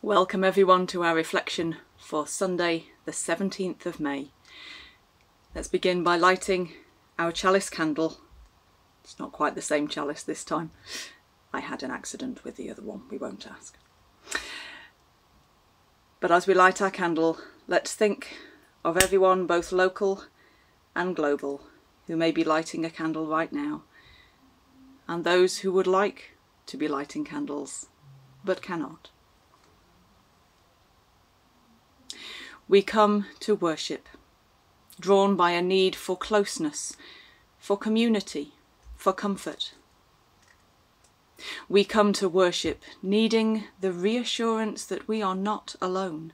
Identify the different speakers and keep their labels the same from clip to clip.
Speaker 1: Welcome everyone to our reflection for Sunday the 17th of May. Let's begin by lighting our chalice candle. It's not quite the same chalice this time. I had an accident with the other one, we won't ask. But as we light our candle, let's think of everyone, both local and global, who may be lighting a candle right now, and those who would like to be lighting candles but cannot. We come to worship, drawn by a need for closeness, for community, for comfort. We come to worship, needing the reassurance that we are not alone,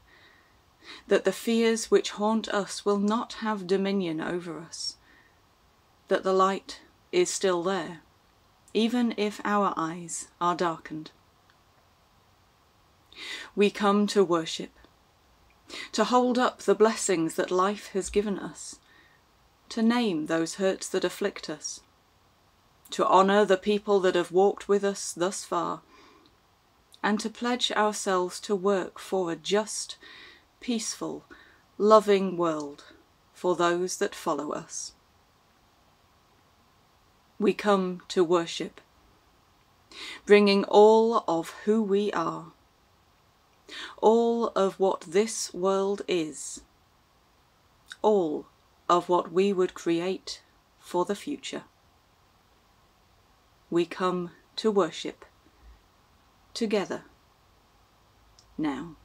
Speaker 1: that the fears which haunt us will not have dominion over us, that the light is still there, even if our eyes are darkened. We come to worship, to hold up the blessings that life has given us, to name those hurts that afflict us, to honour the people that have walked with us thus far, and to pledge ourselves to work for a just, peaceful, loving world for those that follow us. We come to worship, bringing all of who we are, all of what this world is, all of what we would create for the future. We come to worship together now.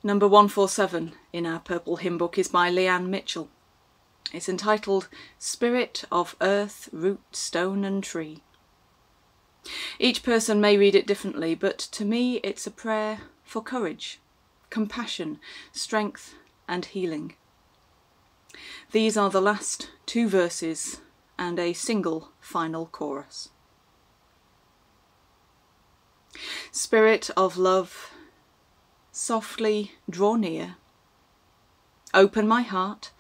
Speaker 1: Number 147 in our purple hymn book is by Leanne Mitchell. It's entitled Spirit of Earth, Root, Stone and Tree. Each person may read it differently, but to me it's a prayer for courage, compassion, strength and healing. These are the last two verses and a single final chorus. Spirit of love, softly draw near, open my heart,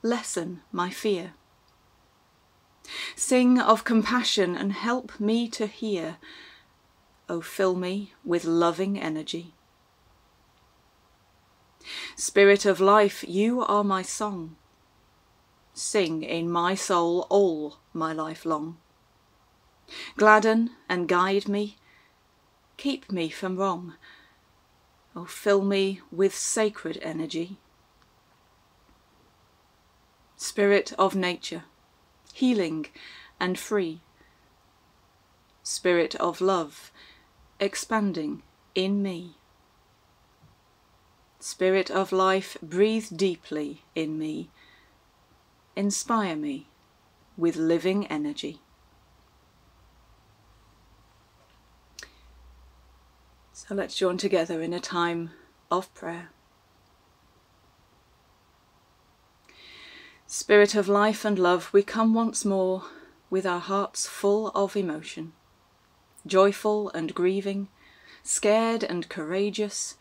Speaker 1: lessen my fear. Sing of compassion and help me to hear. Oh, fill me with loving energy. Spirit of life, you are my song. Sing in my soul all my life long. Gladden and guide me, keep me from wrong. Oh, fill me with sacred energy. Spirit of nature, healing and free. Spirit of love, expanding in me. Spirit of life, breathe deeply in me. Inspire me with living energy. So let's join together in a time of prayer. Spirit of life and love, we come once more with our hearts full of emotion, joyful and grieving, scared and courageous,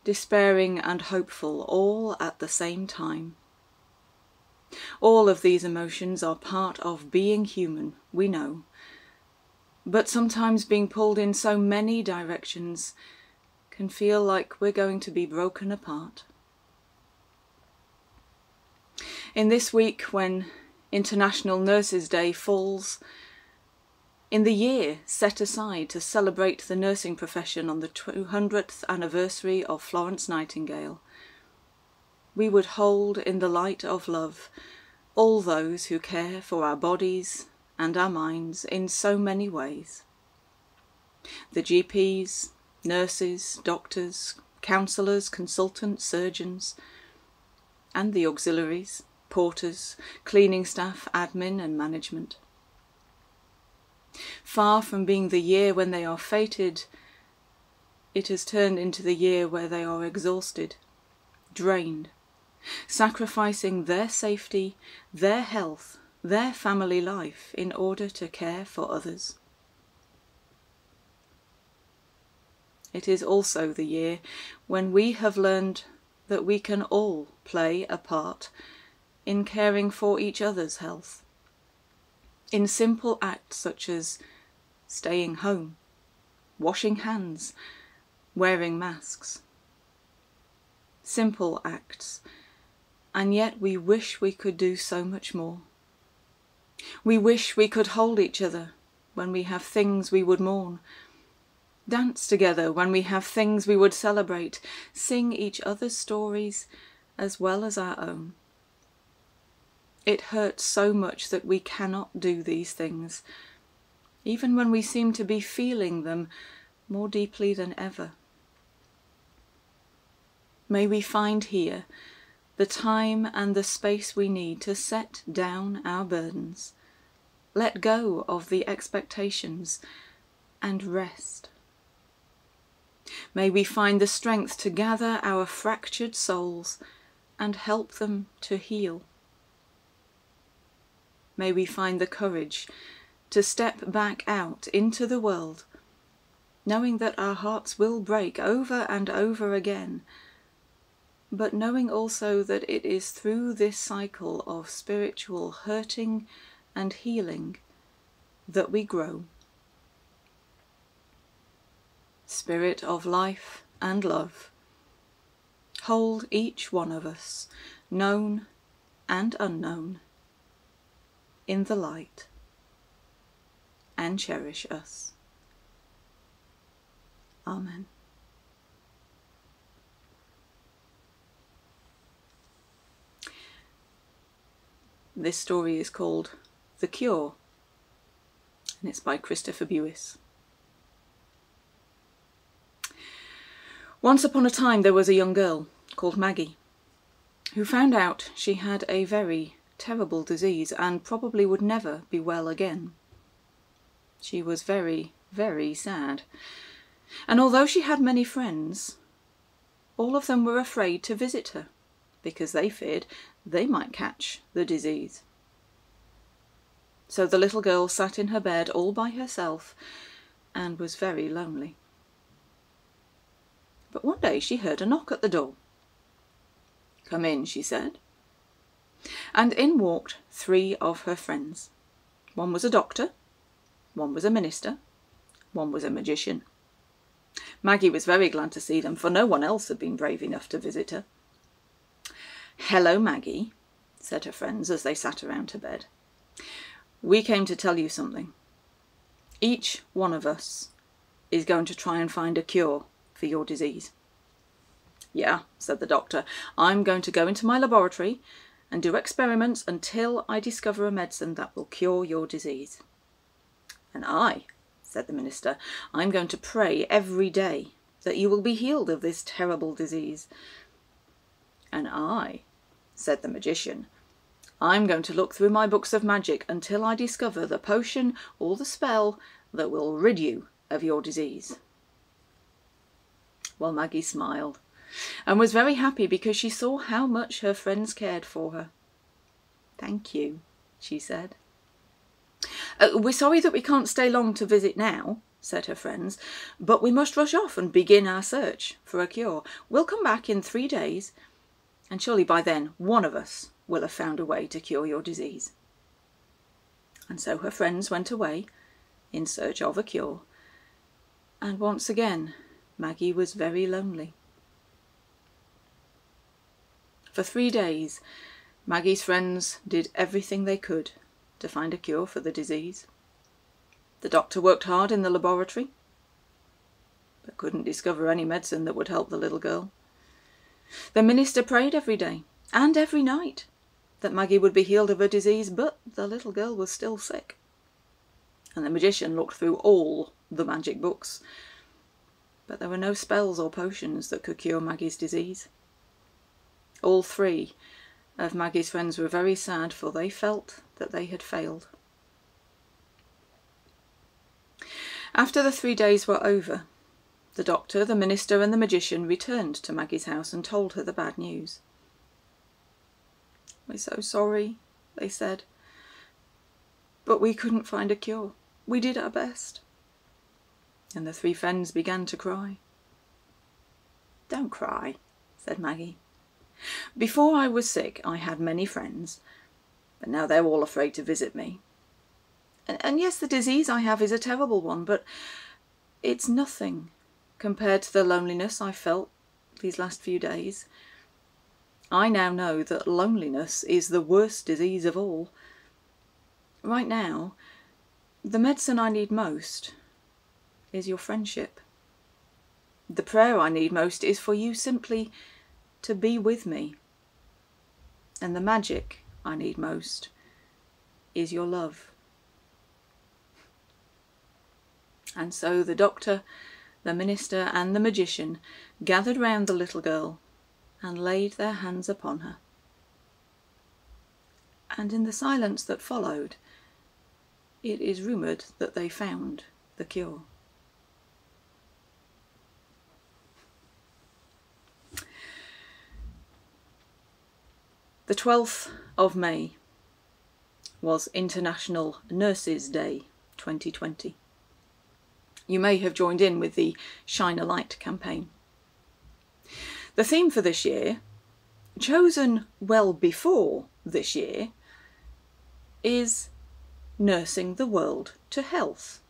Speaker 1: despairing and hopeful, all at the same time. All of these emotions are part of being human, we know, but sometimes being pulled in so many directions can feel like we're going to be broken apart. In this week, when International Nurses Day falls, in the year set aside to celebrate the nursing profession on the 200th anniversary of Florence Nightingale, we would hold in the light of love all those who care for our bodies and our minds in so many ways. The GPs, nurses, doctors, counsellors, consultants, surgeons, and the auxiliaries, porters, cleaning staff, admin and management. Far from being the year when they are fated, it has turned into the year where they are exhausted, drained, sacrificing their safety, their health, their family life in order to care for others. It is also the year when we have learned that we can all play a part in caring for each other's health. in simple acts such as staying home, washing hands, wearing masks. Simple acts, and yet we wish we could do so much more. We wish we could hold each other when we have things we would mourn, dance together when we have things we would celebrate, sing each other's stories as well as our own. It hurts so much that we cannot do these things, even when we seem to be feeling them more deeply than ever. May we find here the time and the space we need to set down our burdens, let go of the expectations, and rest. May we find the strength to gather our fractured souls and help them to heal. May we find the courage to step back out into the world, knowing that our hearts will break over and over again, but knowing also that it is through this cycle of spiritual hurting and healing that we grow. Spirit of life and love, hold each one of us, known and unknown, in the light, and cherish us. Amen. This story is called The Cure, and it's by Christopher Buis. Once upon a time there was a young girl called Maggie who found out she had a very terrible disease and probably would never be well again. She was very, very sad, and although she had many friends, all of them were afraid to visit her because they feared they might catch the disease. So the little girl sat in her bed all by herself and was very lonely. But one day she heard a knock at the door. "Come in," she said. And in walked 3 of her friends. One was a doctor, one was a minister, one was a magician. Maggie was very glad to see them, for no one else had been brave enough to visit her. "Hello, Maggie," said her friends as they sat around her bed. "We came to tell you something. Each one of us is going to try and find a cure for your disease." "Yeah," said the doctor, "I'm going to go into my laboratory and do experiments until I discover a medicine that will cure your disease." "And I," said the minister, "I'm going to pray every day that you will be healed of this terrible disease." "And I," said the magician, "I'm going to look through my books of magic until I discover the potion or the spell that will rid you of your disease." Well, Maggie smiled and was very happy because she saw how much her friends cared for her. "Thank you," she said. "We're sorry that we can't stay long to visit now," said her friends, "but we must rush off and begin our search for a cure. We'll come back in 3 days, and surely by then one of us will have found a way to cure your disease." And so her friends went away in search of a cure, and once again Maggie was very lonely. For 3 days, Maggie's friends did everything they could to find a cure for the disease. The doctor worked hard in the laboratory, but couldn't discover any medicine that would help the little girl. The minister prayed every day and every night that Maggie would be healed of her disease, but the little girl was still sick. And the magician looked through all the magic books, but there were no spells or potions that could cure Maggie's disease. All 3 of Maggie's friends were very sad, for they felt that they had failed. After the 3 days were over, the doctor, the minister and the magician returned to Maggie's house and told her the bad news. "We're so sorry," they said, "but we couldn't find a cure. We did our best." And the 3 friends began to cry. "Don't cry," said Maggie. "Before I was sick I had many friends, but now they're all afraid to visit me. And yes, the disease I have is a terrible one, but it's nothing compared to the loneliness I felt these last few days. I now know that loneliness is the worst disease of all. Right now, the medicine I need most is your friendship. The prayer I need most is for you simply to be with me. And the magic I need most is your love. And so the doctor, the minister, and the magician gathered round the little girl and laid their hands upon her. And in the silence that followed, it is rumoured that they found the cure. The 12th of May was International Nurses Day 2020. You may have joined in with the Shine a Light campaign. The theme for this year, chosen well before this year, is Nursing the World to Health.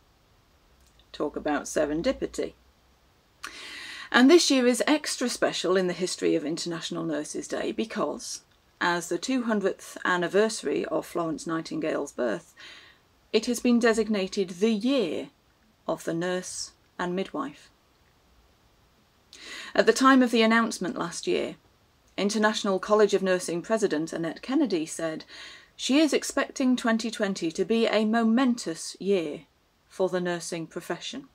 Speaker 1: Talk about serendipity. And this year is extra special in the history of International Nurses Day because, as the 200th anniversary of Florence Nightingale's birth, it has been designated the year of the nurse and midwife. At the time of the announcement last year, International College of Nursing President Annette Kennedy said she is expecting 2020 to be a momentous year for the nursing profession.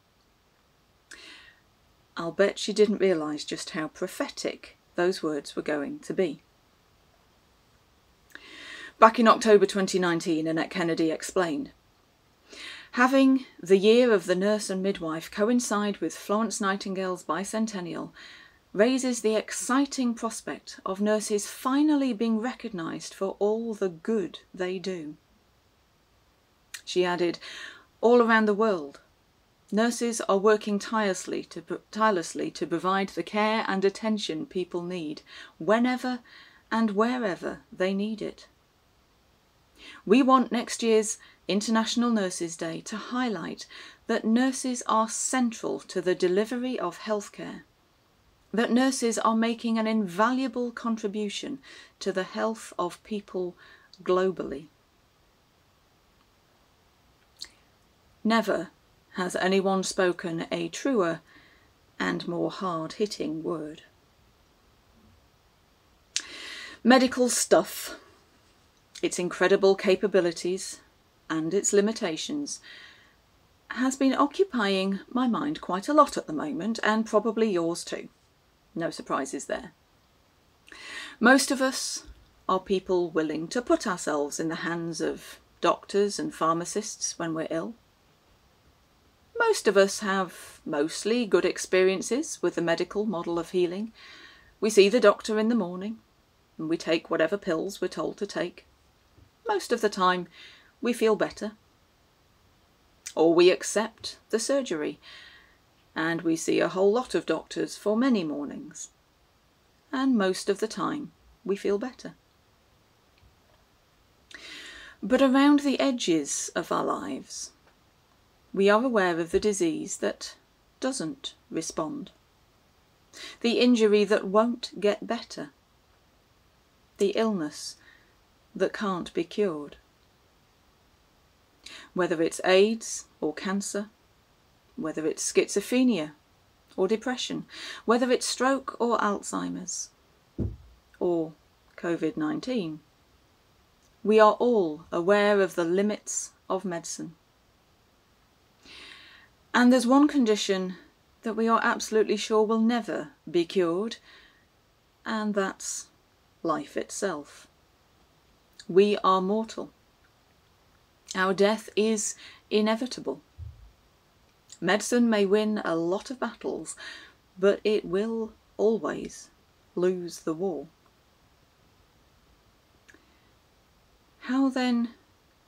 Speaker 1: I'll bet she didn't realise just how prophetic those words were going to be. Back in October 2019, Annette Kennedy explained, having the year of the nurse and midwife coincide with Florence Nightingale's bicentennial raises the exciting prospect of nurses finally being recognised for all the good they do. She added, all around the world, nurses are working tirelessly to provide the care and attention people need, whenever and wherever they need it. We want next year's International Nurses Day to highlight that nurses are central to the delivery of healthcare, that nurses are making an invaluable contribution to the health of people globally. Never has anyone spoken a truer and more hard-hitting word. Medical stuff, its incredible capabilities and its limitations, has been occupying my mind quite a lot at the moment, and probably yours too. No surprises there. Most of us are people willing to put ourselves in the hands of doctors and pharmacists when we're ill. Most of us have mostly good experiences with the medical model of healing. We see the doctor in the morning and we take whatever pills we're told to take. Most of the time we feel better. Or we accept the surgery and we see a whole lot of doctors for many mornings. And most of the time we feel better. But around the edges of our lives, we are aware of the disease that doesn't respond, the injury that won't get better, the illness that can't be cured. Whether it's AIDS or cancer, whether it's schizophrenia or depression, whether it's stroke or Alzheimer's, or COVID-19, we are all aware of the limits of medicine. And there's one condition that we are absolutely sure will never be cured, and that's life itself. We are mortal. Our death is inevitable. Medicine may win a lot of battles, but it will always lose the war. How then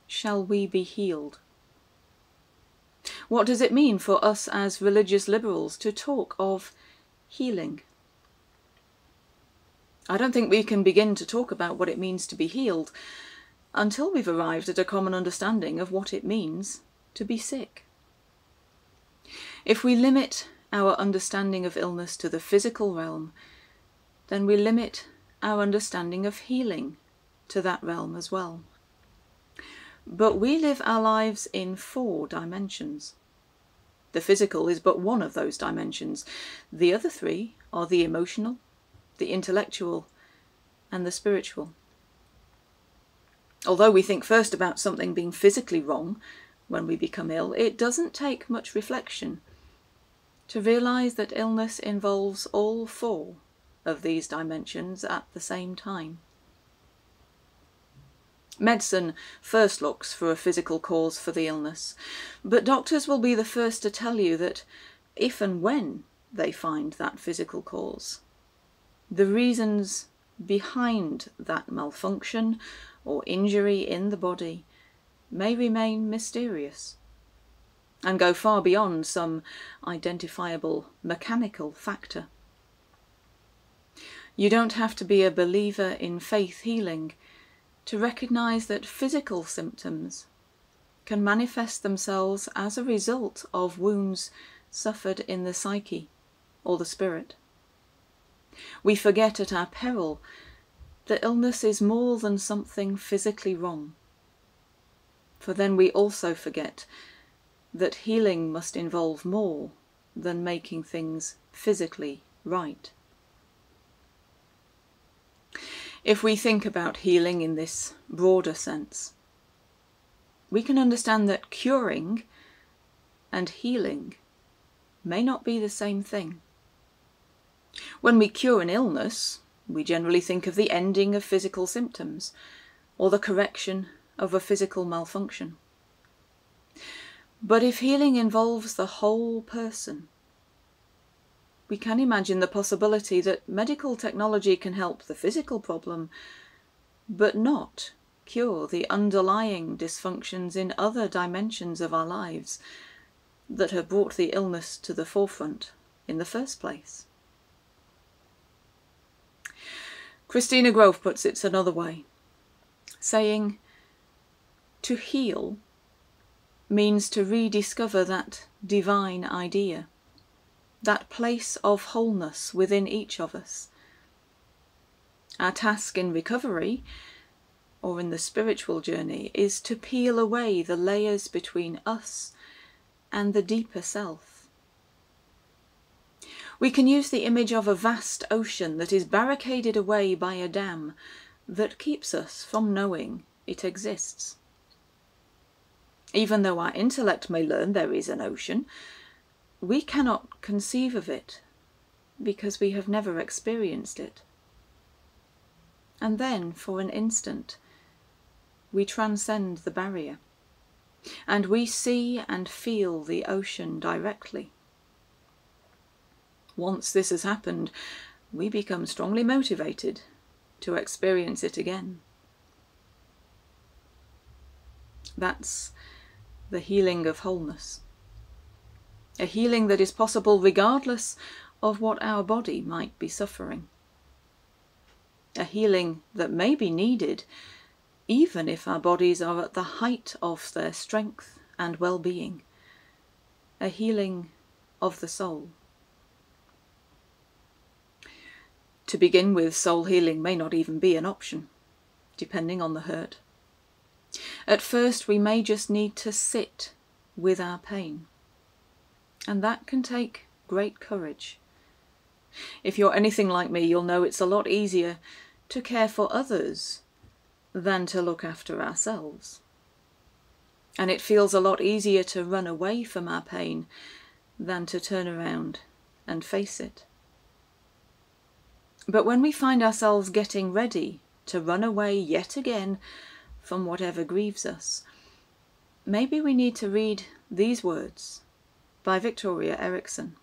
Speaker 1: shall we be healed? What does it mean for us as religious liberals to talk of healing? I don't think we can begin to talk about what it means to be healed until we've arrived at a common understanding of what it means to be sick. If we limit our understanding of illness to the physical realm, then we limit our understanding of healing to that realm as well. But we live our lives in 4 dimensions. The physical is but one of those dimensions. The other 3 are the emotional, the intellectual, and the spiritual. Although we think first about something being physically wrong when we become ill, it doesn't take much reflection to realise that illness involves all 4 of these dimensions at the same time. Medicine first looks for a physical cause for the illness, but doctors will be the first to tell you that if and when they find that physical cause, the reasons behind that malfunction or injury in the body may remain mysterious and go far beyond some identifiable mechanical factor. You don't have to be a believer in faith healing to recognise that physical symptoms can manifest themselves as a result of wounds suffered in the psyche or the spirit. We forget at our peril that illness is more than something physically wrong, for then we also forget that healing must involve more than making things physically right. If we think about healing in this broader sense, we can understand that curing and healing may not be the same thing. When we cure an illness, we generally think of the ending of physical symptoms or the correction of a physical malfunction. But if healing involves the whole person, we can imagine the possibility that medical technology can help the physical problem, but not cure the underlying dysfunctions in other dimensions of our lives that have brought the illness to the forefront in the first place. Christina Grove puts it another way, saying, "To heal means to rediscover that divine idea, that place of wholeness within each of us. Our task in recovery, or in the spiritual journey, is to peel away the layers between us and the deeper self. We can use the image of a vast ocean that is barricaded away by a dam that keeps us from knowing it exists. Even though our intellect may learn there is an ocean, we cannot conceive of it because we have never experienced it. And then, for an instant, we transcend the barrier, and we see and feel the ocean directly. Once this has happened, we become strongly motivated to experience it again. That's the healing of wholeness. A healing that is possible regardless of what our body might be suffering. A healing that may be needed even if our bodies are at the height of their strength and well-being. A healing of the soul. To begin with, soul healing may not even be an option, depending on the hurt. At first, we may just need to sit with our pain, and that can take great courage. If you're anything like me, you'll know it's a lot easier to care for others than to look after ourselves. And it feels a lot easier to run away from our pain than to turn around and face it. But when we find ourselves getting ready to run away yet again from whatever grieves us, maybe we need to read these words by Victoria Erickson.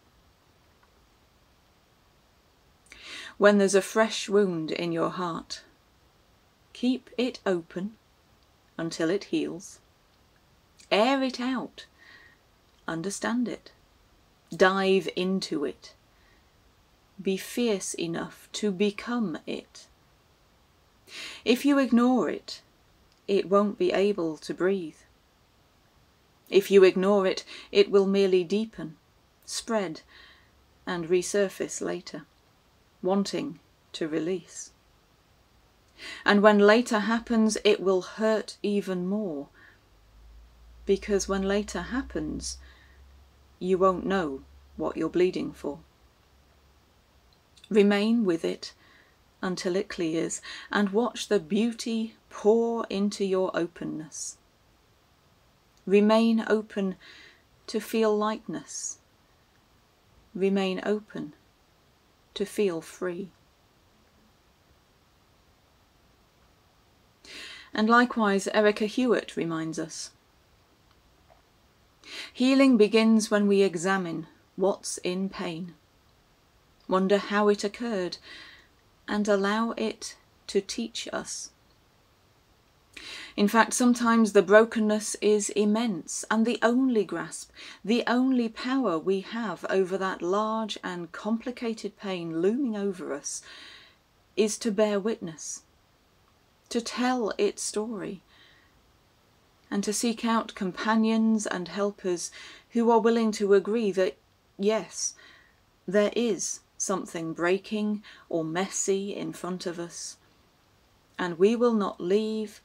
Speaker 1: When there's a fresh wound in your heart, keep it open until it heals. Air it out. Understand it. Dive into it. Be fierce enough to become it. If you ignore it, it won't be able to breathe. If you ignore it, it will merely deepen, spread, and resurface later, wanting to release. And when later happens, it will hurt even more, because when later happens, you won't know what you're bleeding for. Remain with it until it clears, and watch the beauty pour into your openness. Remain open to feel lightness. Remain open to feel free. And likewise, Erica Hewitt reminds us, healing begins when we examine what's in pain, wonder how it occurred, and allow it to teach us. In fact, sometimes the brokenness is immense, and the only grasp, the only power we have over that large and complicated pain looming over us is to bear witness, to tell its story, and to seek out companions and helpers who are willing to agree that, yes, there is something breaking or messy in front of us, and we will not leave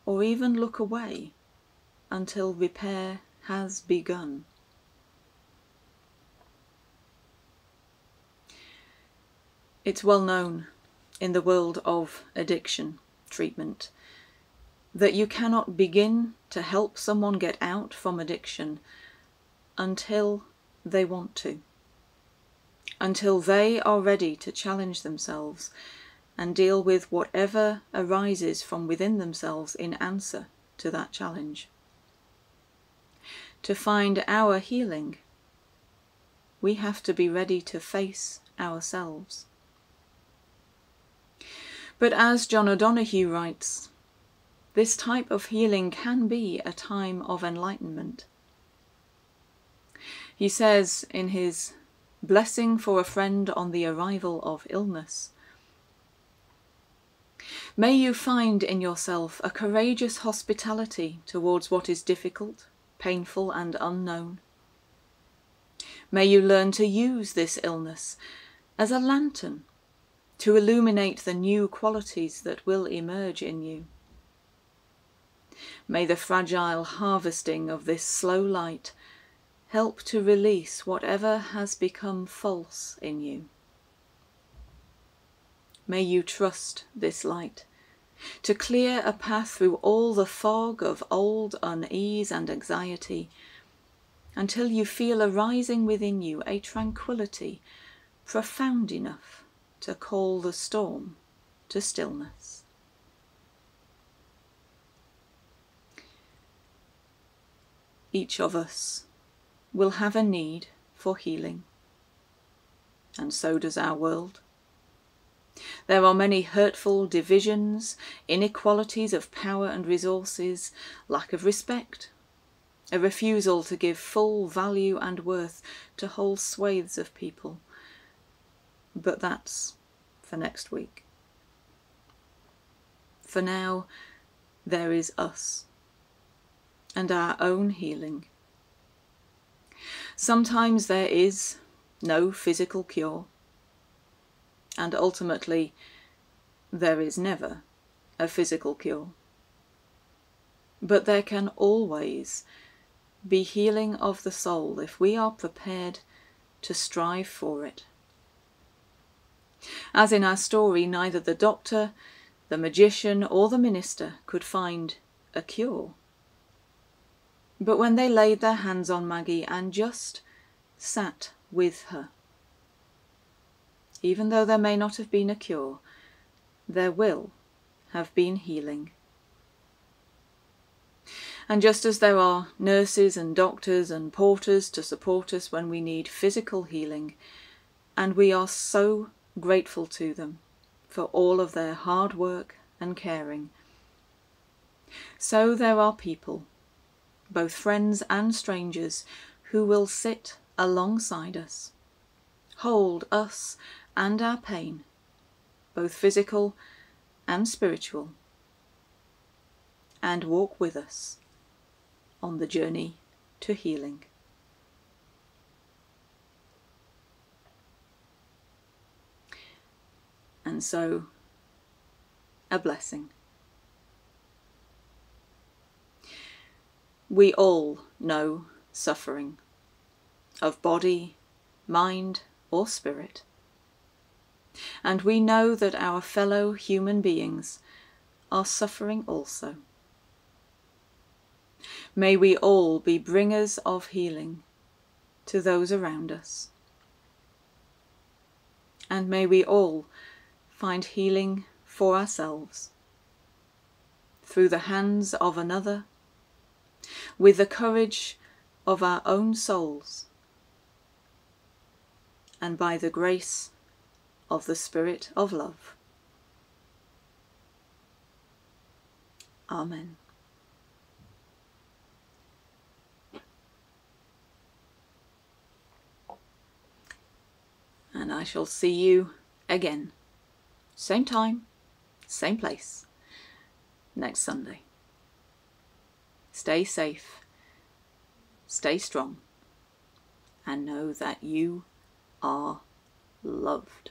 Speaker 1: or even look away until repair has begun. It's well known in the world of addiction treatment that you cannot begin to help someone get out from addiction until they want to, until they are ready to challenge themselves and deal with whatever arises from within themselves in answer to that challenge. To find our healing, we have to be ready to face ourselves. But as John O'Donohue writes, this type of healing can be a time of enlightenment. He says in his Blessing for a Friend on the Arrival of Illness, may you find in yourself a courageous hospitality towards what is difficult, painful, and unknown. May you learn to use this illness as a lantern to illuminate the new qualities that will emerge in you. May the fragile harvesting of this slow light help to release whatever has become false in you. May you trust this light to clear a path through all the fog of old unease and anxiety, until you feel arising within you a tranquility profound enough to call the storm to stillness. Each of us will have a need for healing, and so does our world. There are many hurtful divisions, inequalities of power and resources, lack of respect, a refusal to give full value and worth to whole swathes of people. But that's for next week. For now, there is us and our own healing. Sometimes there is no physical cure, and ultimately there is never a physical cure. But there can always be healing of the soul if we are prepared to strive for it. As in our story, neither the doctor, the magician, or the minister could find a cure. But when they laid their hands on Maggie and just sat with her, even though there may not have been a cure, there will have been healing. And just as there are nurses and doctors and porters to support us when we need physical healing, and we are so grateful to them for all of their hard work and caring, so there are people, both friends and strangers, who will sit alongside us, hold us and our pain, both physical and spiritual, and walk with us on the journey to healing. And so, a blessing. We all know suffering, of body, mind, or spirit. And we know that our fellow human beings are suffering also. May we all be bringers of healing to those around us. And may we all find healing for ourselves through the hands of another, with the courage of our own souls, and by the grace of the Spirit of love. Amen. And I shall see you again, same time, same place, next Sunday. Stay safe, stay strong, and know that you are loved.